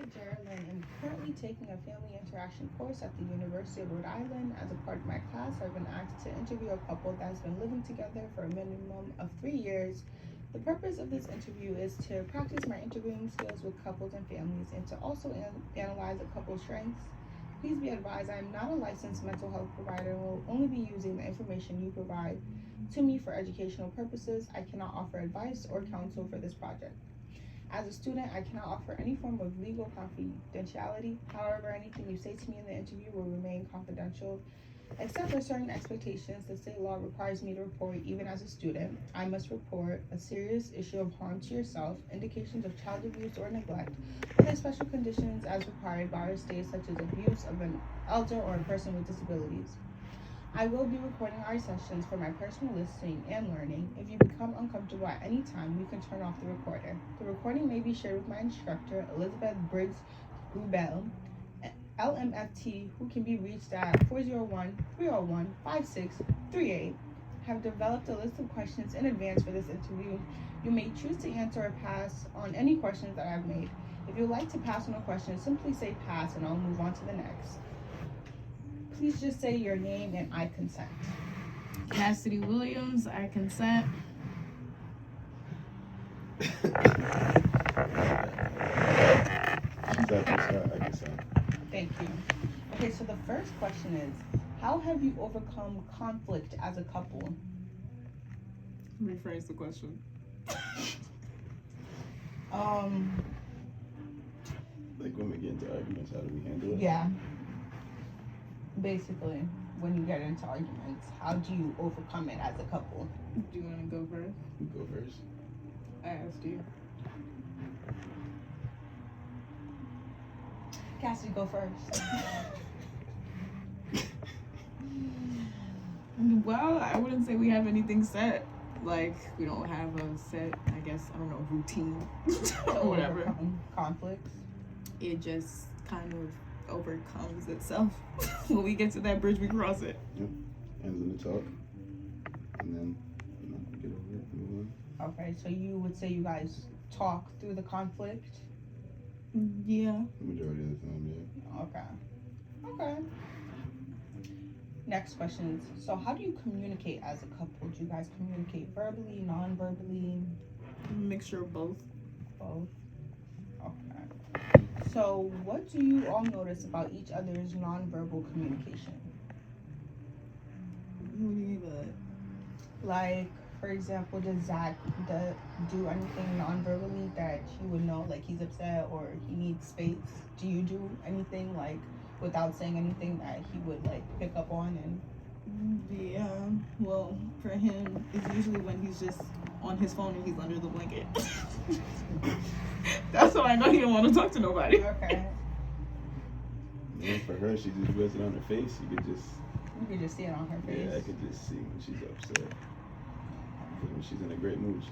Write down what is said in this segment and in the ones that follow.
Geraldine. I'm currently taking a family interaction course at the University of Rhode Island. As a part of my class, I've been asked to interview a couple that has been living together for a minimum of 3 years. The purpose of this interview is to practice my interviewing skills with couples and families and to also analyze a couple's strengths. Please be advised I am not a licensed mental health provider and will only be using the information you provide to me for educational purposes. I cannot offer advice or counsel for this project. As a student, I cannot offer any form of legal confidentiality. However, anything you say to me in the interview will remain confidential. Except for certain expectations, the state law requires me to report, even as a student. I must report a serious issue of harm to yourself, indications of child abuse or neglect, or special conditions as required by our state, such as abuse of an elder or a person with disabilities. I will be recording our sessions for my personal listening and learning. If you become uncomfortable at any time, you can turn off the recorder. The recording may be shared with my instructor, Elizabeth Briggs Rubel, LMFT, who can be reached at 401-301-5638. Have developed a list of questions in advance for this interview. You may choose to answer or pass on any questions that I've made. If you would like to pass on a question, simply say pass and I'll move on to the next. Please just say your name and I consent. Cassidy Williams, I consent. I consent. Thank you. Okay, so the first question is, how have you overcome conflict as a couple? Rephrase the question. Like when we get into arguments, how do we handle it? Yeah. Basically, when you get into arguments, how do you overcome it as a couple? Do you want to go first? You go first. I asked you. Cassidy, go first. Well, I wouldn't say we have anything set. Like, we don't have a set, I guess, I don't know, routine or whatever. Conflicts. It just kind of overcomes itself. When we get to that bridge, we cross it. Yep. Ends in the talk. And then, get over it, move on. Okay, so you would say you guys talk through the conflict? Yeah. The majority of the time, yeah. Okay. Next question is, so how do you communicate as a couple? Do you guys communicate verbally, non-verbally? Mixture of both. Both. Okay. So what do you all notice about each other's non-verbal communication? What do you mean by that? Like, for example, does Zach do anything non-verbally that you would know, like he's upset or he needs space? Do you do anything, like, without saying anything that he would, like, pick up on? And Yeah, well, for him, it's usually when he's just on his phone and he's under the blanket. That's how I know he don't want to talk to nobody. Okay. And for her, she just wears it on her face. You could just see it on her face. Yeah, I could just see when she's upset. Because when she's in a great mood, you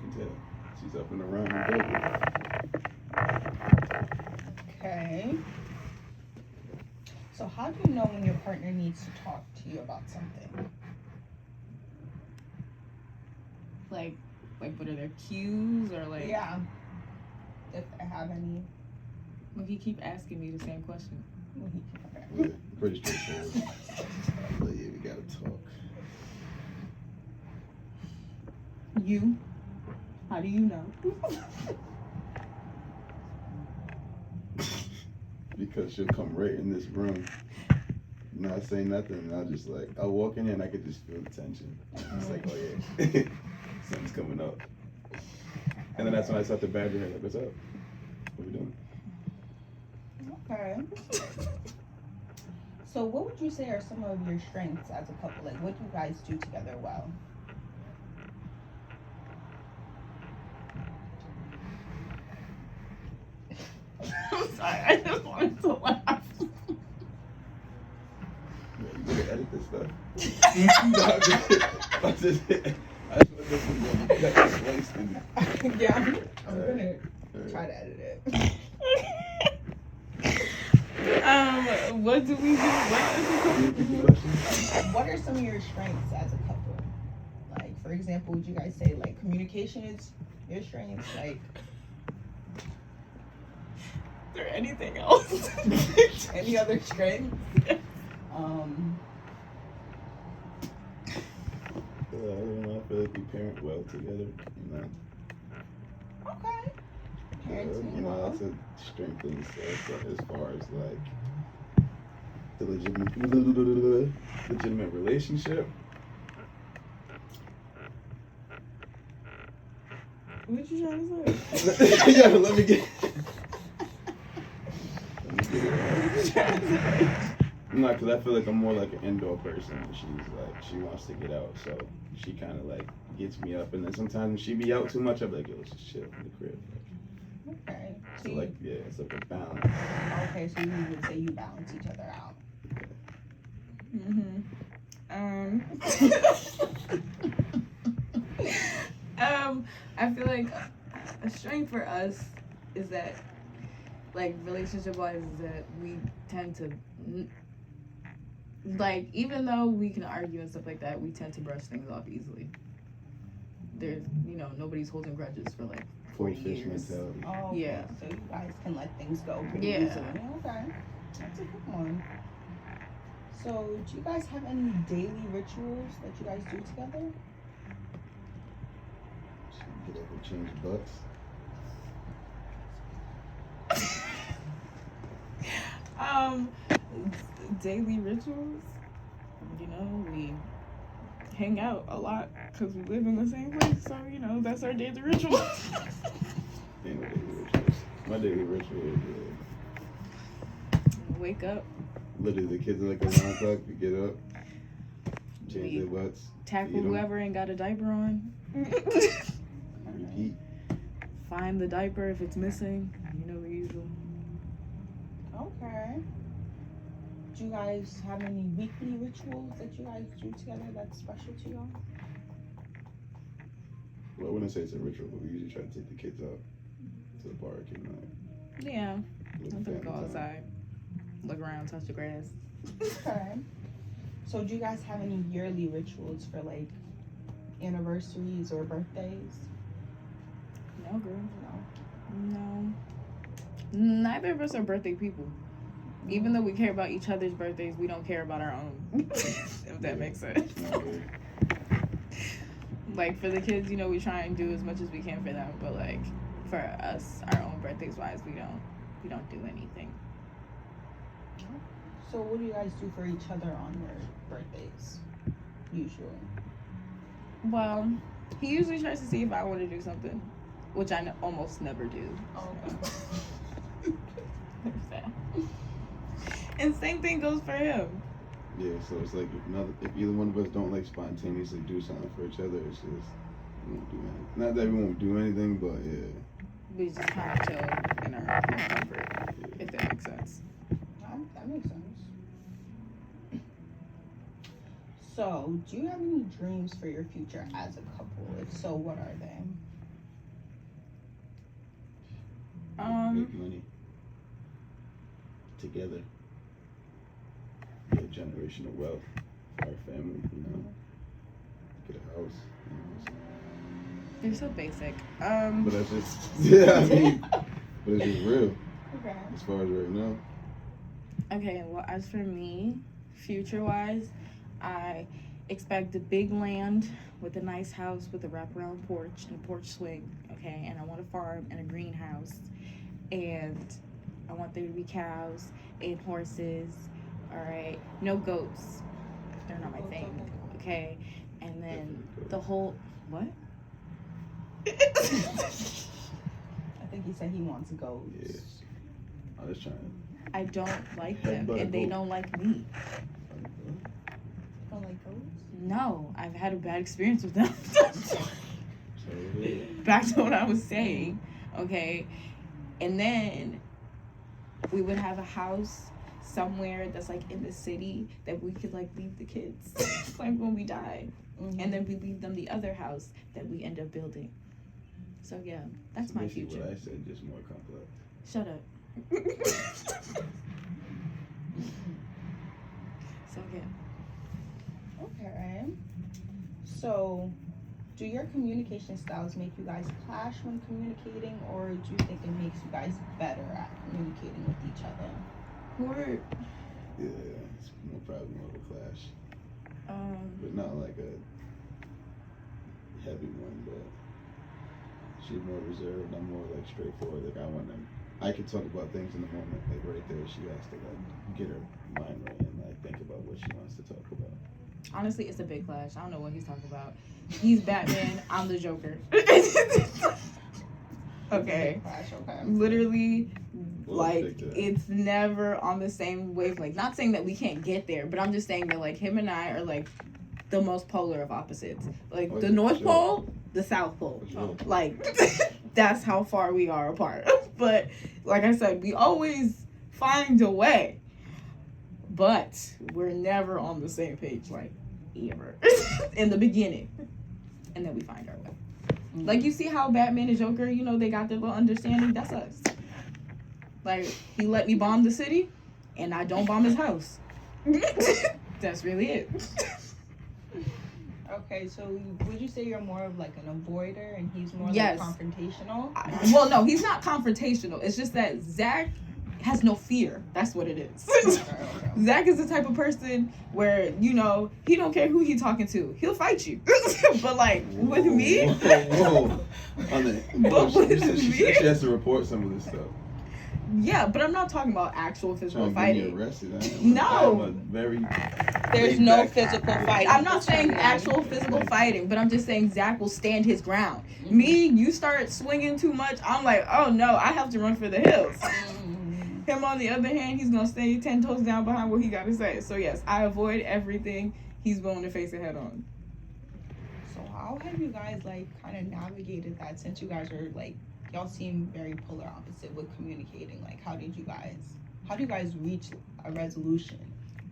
can tell. She's up and around her baby. Okay. So how do you know when your partner needs to talk to you about something? Like what are their cues or like? Yeah. If I have any. Well, he keep asking me the same question. Okay. Yeah, pretty straightforward. But yeah, we gotta talk. You? How do you know? Because she'll come right in this room, not say nothing, and I'll walk in here and I could just feel the tension. It's like, oh yeah, something's coming up. And then that's when I start to badger her, like, what's up? What are we doing? Okay. So what would you say are some of your strengths as a couple? Like, what do you guys do together well? I'm sorry, I just wanted to laugh. Yeah, you gotta edit this stuff. I just Yeah, I'm gonna try to edit it. What do we do? What are some of your strengths as a couple? Like, for example, would you guys say like communication is your strength? Like, there anything else? Any other strengths? I don't know, I feel like we parent well together, you know. Okay. You Parenting know, well. that's a strength in itself, but as far as like the legitimate relationship. What you trying to say? Yeah, let me get. No, because I feel like I'm more like an indoor person. And she's like, she wants to get out, so she kind of like gets me up. And then sometimes when she be out too much, I'm like, yo, let's just chill in the crib. Okay. So like, yeah, it's like a balance. Okay, so you would say you balance each other out. I feel like a strength for us is that, like, relationship-wise, is that we tend to, like, even though we can argue and stuff like that, we tend to brush things off easily. There's, you know, nobody's holding grudges for like 40 Fish years. mentality. Oh, okay. Yeah. So you guys can let things go pretty Yeah. easily. Okay. That's a good one. So, do you guys have any daily rituals that you guys do together? Get up and change butts. Daily rituals. You know, we hang out a lot because we live in the same place. So, you know, that's our daily ritual. Ain't no daily rituals. My daily ritual is Wake up, literally the kids are like around clock. We get up, change We their butts, tackle feed 'em, whoever ain't got a diaper on. repeat. Find the diaper if it's missing. You know the usual. Okay. Do you guys have any weekly rituals that you guys do together that's special to y'all? Well, I wouldn't say it's a ritual, but we usually try to take the kids out to the park and like. Yeah. with I the think go family time. outside, look around, touch the grass. Okay. So, do you guys have any yearly rituals for like anniversaries or birthdays? No, girl. No. No. Neither of us are birthday people. Even though we care about each other's birthdays, we don't care about our own. If that makes sense. No, we're- Like for the kids, you know, we try and do as much as we can for them, but like for us, our own birthdays wise, we don't do anything. So, what do you guys do for each other on your birthdays? Usually. Well, he usually tries to see if I want to do something, which I almost never do. Okay. There's that. And same thing goes for him. Yeah, so it's like if either one of us don't like spontaneously do something for each other, it's just we won't do anything. Not that we won't do anything, but yeah. We just kind of chill in our comfort, if that makes sense. That makes sense. So, do you have any dreams for your future as a couple? If so, what are they? Make money together. Get generational wealth for our family, you know. Get a house. You know, so. You're so basic. But that's just yeah, I mean, but it's just real Okay. as far as right now. Okay, well, as for me, future-wise, I expect a big land with a nice house with a wraparound porch and a porch swing, okay? And I want a farm and a greenhouse. And I want there to be cows and horses, all right? No goats. They're not my thing, okay? And then the whole... What? I think he said he wants goats. Yeah. I was trying. I don't like them, Headbutt a and they goat. don't like me. Don't like goats? No, I've had a bad experience with them. So yeah. Back to what I was saying, okay? And then we would have a house somewhere that's like in the city that we could like leave the kids like when we die. Mm-hmm. And then we leave them the other house that we end up building. So yeah, that's my Basically future. What I said, just more complex. Shut up. So yeah. Okay. So, Do your communication styles make you guys clash when communicating, or do you think it makes you guys better at communicating with each other? We're, Yeah, it's probably more of a clash, um, but not like a heavy one. But she's more reserved. I'm more like straightforward. Like I can talk about things in the moment. Like right there, she has to like get her mind right and like think about what she wants to talk about. honestly, it's a big clash. I don't know what he's talking about. He's Batman. I'm the Joker. Okay. Clash, okay. Literally, Well, like, pick that. it's never on the same wavelength. Not saying that we can't get there, but I'm just saying that, like, him and I are, like, the most polar of opposites. Like, Oh, the yeah, North sure. Pole, the South Pole. For sure. Like, that's how far we are apart. But, like I said, we always find a way. But we're never on the same page, like, ever. In the beginning. And then we find our way. Like, you see how Batman and Joker, you know, they got their little understanding? That's us. Like, he let me bomb the city, and I don't bomb his house. That's really it. Okay, so would you say you're more of like an avoider and he's more Yes. like confrontational? Well, no, he's not confrontational. It's just that Zach has no fear. That's what it is. Okay. Zach is the type of person where, you know, he don't care who he talking to. He'll fight you. But, like, with me... Whoa. On the, But she with said she me- said she has to report some of this stuff. Yeah, but I'm not talking about actual physical Trying to get fighting. me arrested. No. I'm a very There's laid no back- physical fighting. I'm not saying actual physical fighting, but I'm just saying Zach will stand his ground. Me, you start swinging too much, I'm like, oh no, I have to run for the hills. Him, on the other hand, he's gonna stay 10 toes down behind what he gotta say. So yes, I avoid everything. He's willing to face it head on. So how have you guys like kind of navigated that, since you guys are like, y'all seem very polar opposite with communicating? Like how do you guys reach a resolution?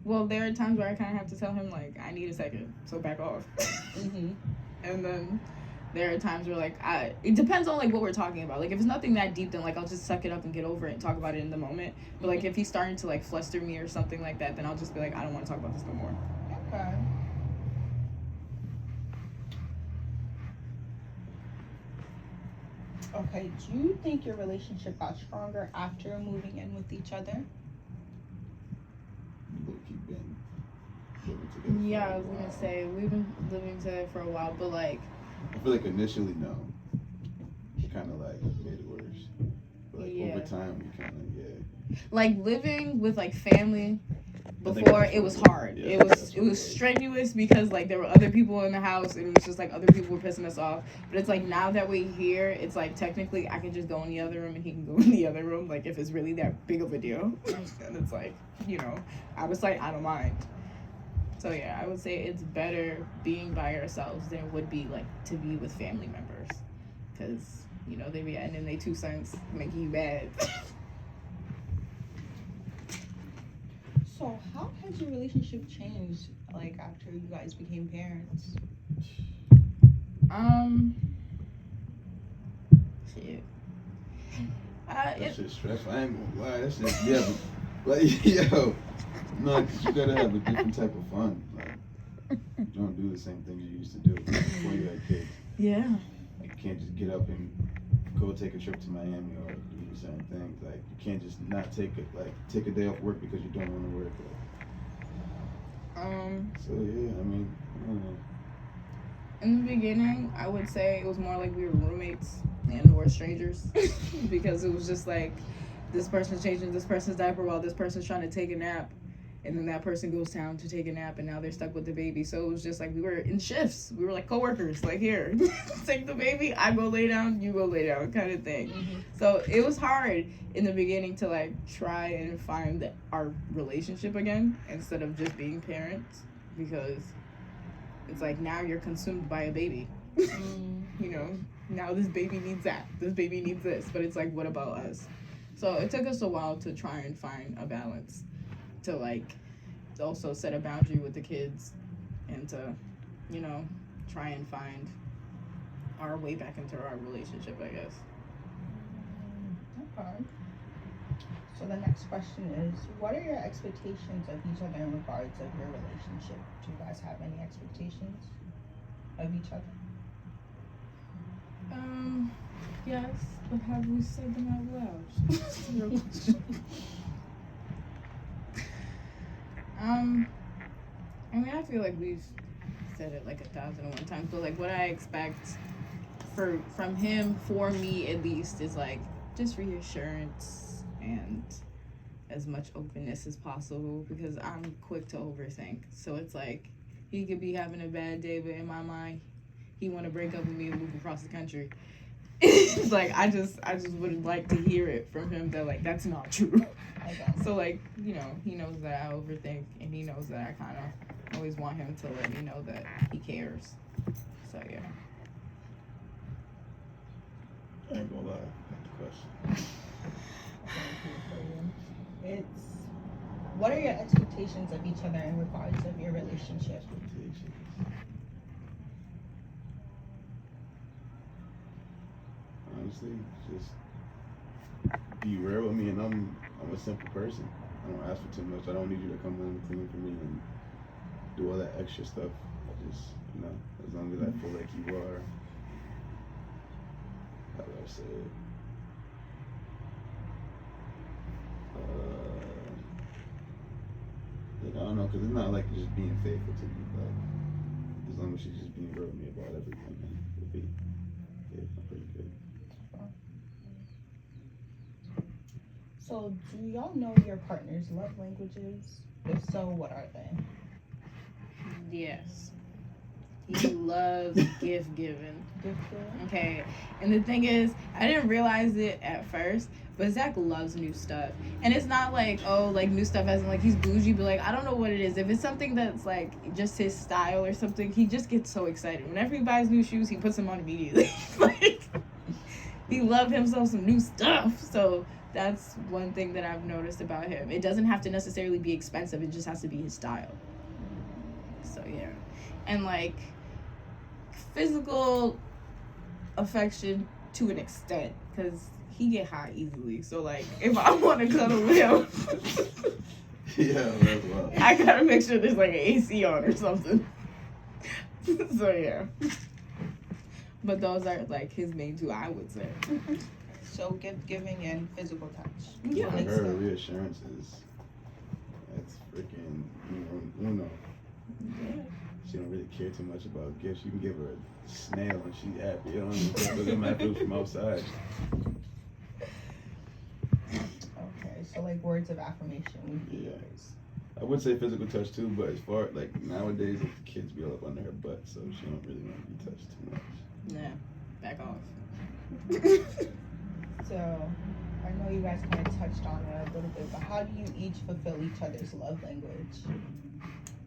Well, there are times where I kind of have to tell him, like, I need a second, so back off. And then there are times where, like, it depends on, like, what we're talking about. Like, if it's nothing that deep, then, like, I'll just suck it up and get over it and talk about it in the moment. But, like, if he's starting to, like, fluster me or something like that, then I'll just be like, I don't want to talk about this no more. Okay. Okay, do you think your relationship got stronger after moving in with each other? Low-key been living together for Yeah, a I was gonna while. say, we've been living together for a while, but, like, I feel like initially, no. It kind of like made it worse. But like Yeah. over time, we kind of, living with, like, family I think before, that's it what was it was. hard. Yeah, It that's was what it was. strenuous because, like, there were other people in the house, and it was just like other people were pissing us off. But it's like, now that we're here, it's like technically I can just go in the other room and he can go in the other room, like, if it's really that big of a deal. And it's like, you know, out of sight, out of mind. So yeah, I would say it's better being by ourselves than it would be like to be with family members, because, you know, they be adding in their 2 cents, making you mad. So how has your relationship changed, like, after you guys became parents? Shit. That shit's stressful. I ain't gonna lie. That shit, yeah, but, like, yo, no, 'cause you gotta have a different type of fun. Like, you don't do the same things you used to do before you had kids. Yeah. Like, you can't just get up and go take a trip to Miami or do certain things. Like, you can't just not take a day off work because you don't want to work. So yeah, I mean, I don't know. In the beginning, I would say it was more like we were roommates and we're strangers because it was just like this person's changing this person's diaper while this person's trying to take a nap, and then that person goes down to take a nap and now they're stuck with the baby. So it was just like we were in shifts. We were like coworkers. Like, here, take the baby, I go lay down, you go lay down, kind of thing. So it was hard in the beginning to like try and find our relationship again instead of just being parents, because it's like now you're consumed by a baby. You know, now this baby needs that, this baby needs this, but it's like, what about us? So it took us a while to try and find a balance, to like also set a boundary with the kids and to, you know, try and find our way back into our relationship, I guess. Okay. So the next question is, what are your expectations of each other in regards of your relationship? Do you guys have any expectations of each other? Yes, but have we said them out loud? Your question. I mean, I feel like we've said it like 1,001 times, but like what I expect from him, for me at least, is like just reassurance and as much openness as possible, because I'm quick to overthink. So it's like he could be having a bad day, but in my mind, he want to break up with me and move across the country. It's like I just would like to hear it from him that like that's not true. So like, you know, he knows that I overthink, and he knows that I kind of always want him to let me know that he cares. So yeah. I ain't gonna lie. That's the question. It's, what are your expectations of each other in regards of your relationship? Expectations. Honestly, just be real with me, and I'm a simple person. I don't ask for too much. I don't need you to come home and clean for me and do all that extra stuff. I just, you know, as long as I feel like you are, how do I say it? Like, I don't know, because it's not like just being faithful to me, but as long as she's just being real with me about everything, then it'll be, yeah, I'm pretty good. So, do y'all know your partner's love languages? If so, what are they? Yes. He loves gift giving. Gift giving? Okay. And the thing is, I didn't realize it at first, but Zach loves new stuff. And it's not like, oh, like new stuff as in like he's bougie, but like I don't know what it is. If it's something that's like just his style or something, he just gets so excited. Whenever he buys new shoes, he puts them on immediately. Like, he loved himself some new stuff. So that's one thing that I've noticed about him. It doesn't have to necessarily be expensive. It just has to be his style. So yeah. And like physical affection to an extent, because he get hot easily. So like if I want to cuddle with him, Yeah, that's wild. I gotta make sure there's like an AC on or something. So yeah. But those are like his main two, I would say. So, gift giving and physical touch. Yeah. For her, reassurances. That's freaking, uno. Yeah. She don't really care too much about gifts. You can give her a snail and she's happy. You don't even care. Doesn't matter if it's from outside. Okay, so like words of affirmation would be Yeah. yours. I would say physical touch too, but as far like nowadays, like, the kids be all up under her butt, so she don't really want to be touched too much. Nah, back off. So, I know you guys kind of touched on it a little bit, but how do you each fulfill each other's love language?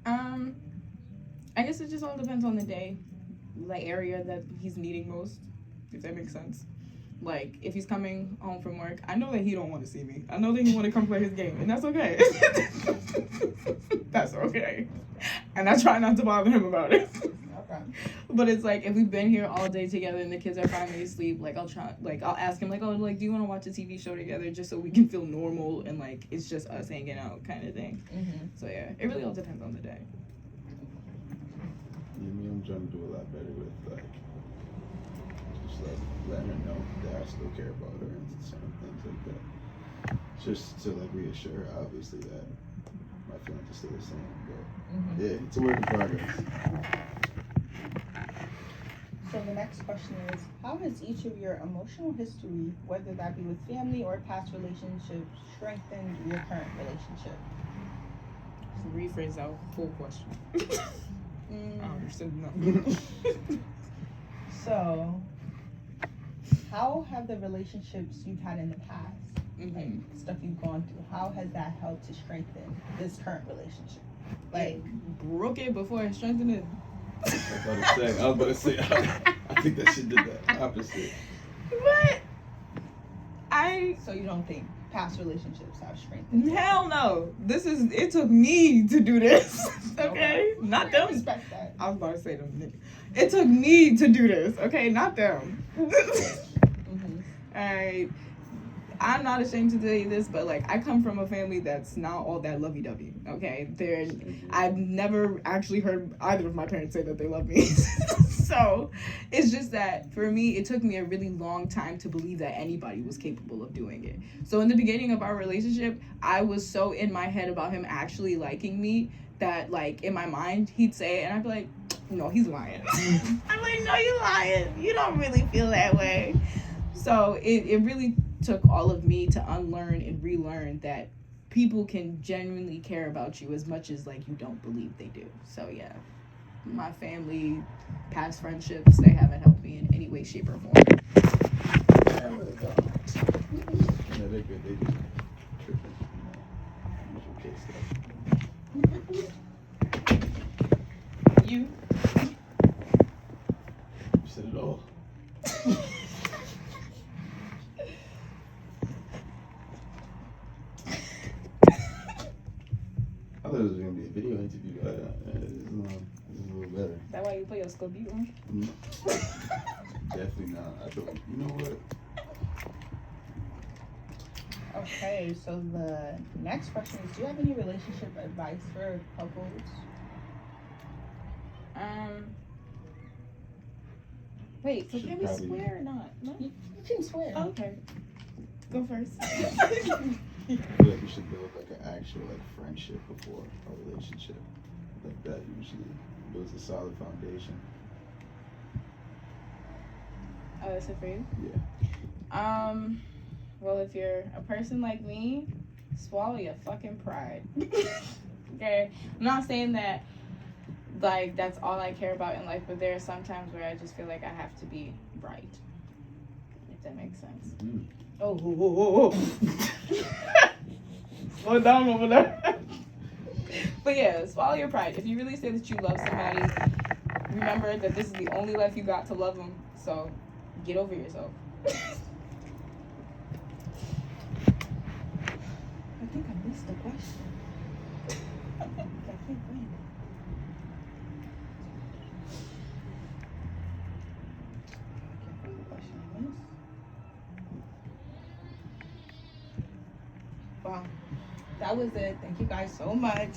I guess it just all depends on the day, the area that he's needing most, if that makes sense. Like, if he's coming home from work, I know that he don't want to see me. I know that he want to come play his game, and that's okay. That's okay. And I try not to bother him about it. Okay. But it's like, if we've been here all day together and the kids are finally asleep, like, I'll ask him, like, oh, like, do you want to watch a TV show together just so we can feel normal and, like, it's just us hanging out kind of thing. Mm-hmm. So, yeah, it really all depends on the day. Yeah, me, I'm trying to do a lot better with like, just like letting her know that I still care about her and certain things like that. Just to like reassure her, obviously, that my feelings are still the same. But Mm-hmm. yeah, it's a work in progress. So the next question is, how has each of your emotional history, whether that be with family or past relationships, strengthened your current relationship? Rephrase that full question. I don't understand nothing. So, how have the relationships you've had in the past, like stuff you've gone through, how has that helped to strengthen this current relationship? Like, broke it before I strengthened it. I was about to say, I think that shit did the opposite. But so you don't think past relationships have strengthened? hell no. It took me to do this. Okay? Not I them. respect that. I was about to say them niggas. It took me to do this, okay? Not them. Mm-hmm. Alright. I'm not ashamed to tell you this, but like I come from a family that's not all that lovey-dovey. Okay, I've never actually heard either of my parents say that they love me. So it's just that for me, it took me a really long time to believe that anybody was capable of doing it. So in the beginning of our relationship, I was so in my head about him actually liking me that, like, in my mind, he'd say it, and I'd be like, no, he's lying. I'm like, no, you're lying. You don't really feel that way. So it really took all of me to unlearn and relearn that people can genuinely care about you as much as, like, you don't believe they do. So yeah, my family, past friendships, they haven't helped me in any way, shape, or form. Yeah, they're good. They just tripping. Usual kid stuff. You? You said it all. I thought it was gonna be a video interview. This is a little better. Is that why you put your Scooby on? Definitely not. I thought, you know what? Okay, so the next question is, do you have any relationship advice for couples? Wait, so Should can we probably- swear or not? No? You can swear. Oh, okay. Go first. I feel like you should build like an actual like friendship before a relationship. Like that usually builds a solid foundation. Oh, that's it for you? Yeah. Well, if you're a person like me, swallow your fucking pride. Okay? I'm not saying that, like, that's all I care about in life, but there are some times where I just feel like I have to be right. If that makes sense. Mm. Oh. Slow down over there. But yeah, swallow your pride. If you really say that you love somebody, remember that this is the only life you got to love them. So get over yourself. I think I missed the question. I think when. I can't find the question I missed. Wow. That was it. Thank you guys so much.